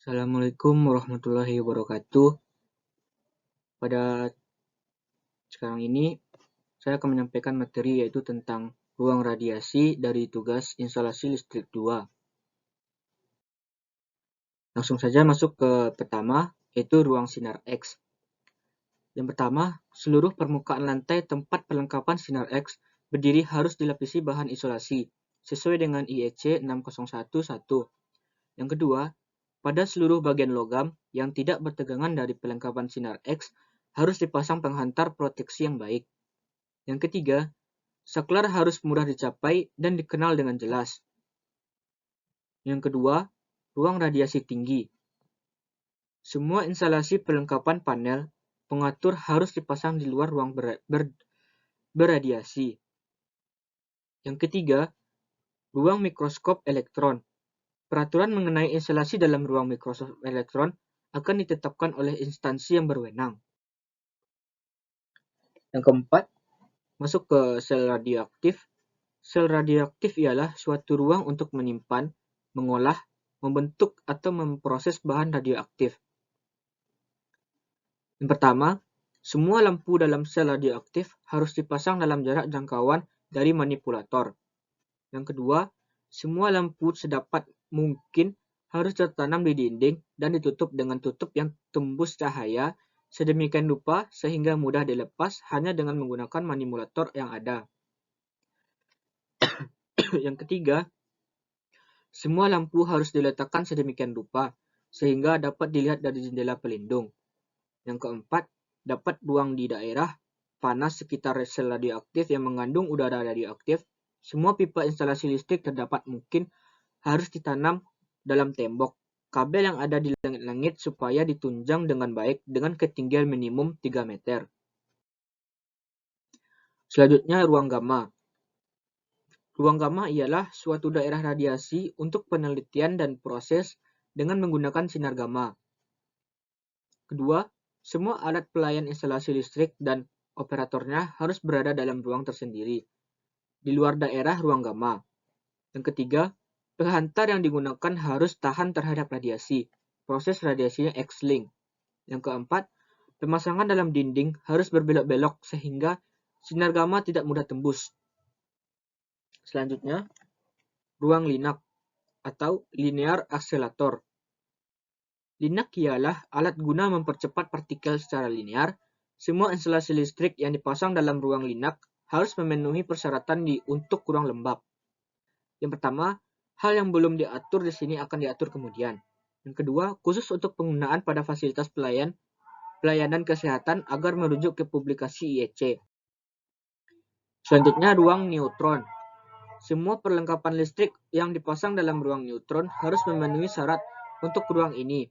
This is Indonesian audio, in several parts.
Assalamualaikum warahmatullahi wabarakatuh. Pada sekarang ini, saya akan menyampaikan materi yaitu tentang ruang radiasi dari tugas instalasi listrik 2. Langsung saja masuk ke pertama, yaitu ruang sinar X. Yang pertama, seluruh permukaan lantai tempat perlengkapan sinar X berdiri harus dilapisi bahan isolasi, sesuai dengan IEC 6011. Yang kedua, pada seluruh bagian logam yang tidak bertegangan dari perlengkapan sinar X harus dipasang penghantar proteksi yang baik. Yang ketiga, saklar harus mudah dicapai dan dikenal dengan jelas. Yang kedua, ruang radiasi tinggi. Semua instalasi perlengkapan panel pengatur harus dipasang di luar ruang berradiasi. Yang ketiga, ruang mikroskop elektron. Peraturan mengenai instalasi dalam ruang mikroskop elektron akan ditetapkan oleh instansi yang berwenang. Yang keempat, masuk ke sel radioaktif. Sel radioaktif ialah suatu ruang untuk menyimpan, mengolah, membentuk, atau memproses bahan radioaktif. Yang pertama, semua lampu dalam sel radioaktif harus dipasang dalam jarak jangkauan dari manipulator. Yang kedua, semua lampu sedapat mungkin harus tertanam di dinding dan ditutup dengan tutup yang tembus cahaya sedemikian rupa sehingga mudah dilepas hanya dengan menggunakan manipulator yang ada. Yang ketiga, semua lampu harus diletakkan sedemikian rupa sehingga dapat dilihat dari jendela pelindung. Yang keempat, dapat buang di daerah panas sekitar sel radioaktif yang mengandung udara radioaktif. Semua pipa instalasi listrik terdapat mungkin harus ditanam dalam tembok kabel yang ada di langit-langit supaya ditunjang dengan baik dengan ketinggian minimum 3 meter. Selanjutnya, ruang gamma. Ruang gamma ialah suatu daerah radiasi untuk penelitian dan proses dengan menggunakan sinar gamma. Kedua, semua alat pelayan instalasi listrik dan operatornya harus berada dalam ruang tersendiri, di luar daerah ruang gamma. Yang ketiga, penghantar yang digunakan harus tahan terhadap radiasi. Proses radiasinya X-link. Yang keempat, pemasangan dalam dinding harus berbelok-belok sehingga sinar gamma tidak mudah tembus. Selanjutnya, ruang linak atau linear akselerator. Linak ialah alat guna mempercepat partikel secara linear. Semua instalasi listrik yang dipasang dalam ruang linak harus memenuhi persyaratan untuk ruang lembab. Yang pertama, hal yang belum diatur di sini akan diatur kemudian. Yang kedua, khusus untuk penggunaan pada fasilitas pelayanan kesehatan agar merujuk ke publikasi IEC. Selanjutnya, ruang neutron. Semua perlengkapan listrik yang dipasang dalam ruang neutron harus memenuhi syarat untuk ruang ini.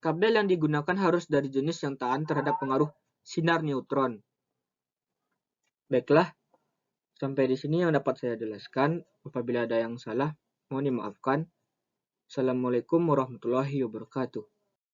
Kabel yang digunakan harus dari jenis yang tahan terhadap pengaruh sinar neutron. Baiklah, sampai di sini yang dapat saya jelaskan. Apabila ada yang salah, mohon dimaafkan. Assalamualaikum warahmatullahi wabarakatuh.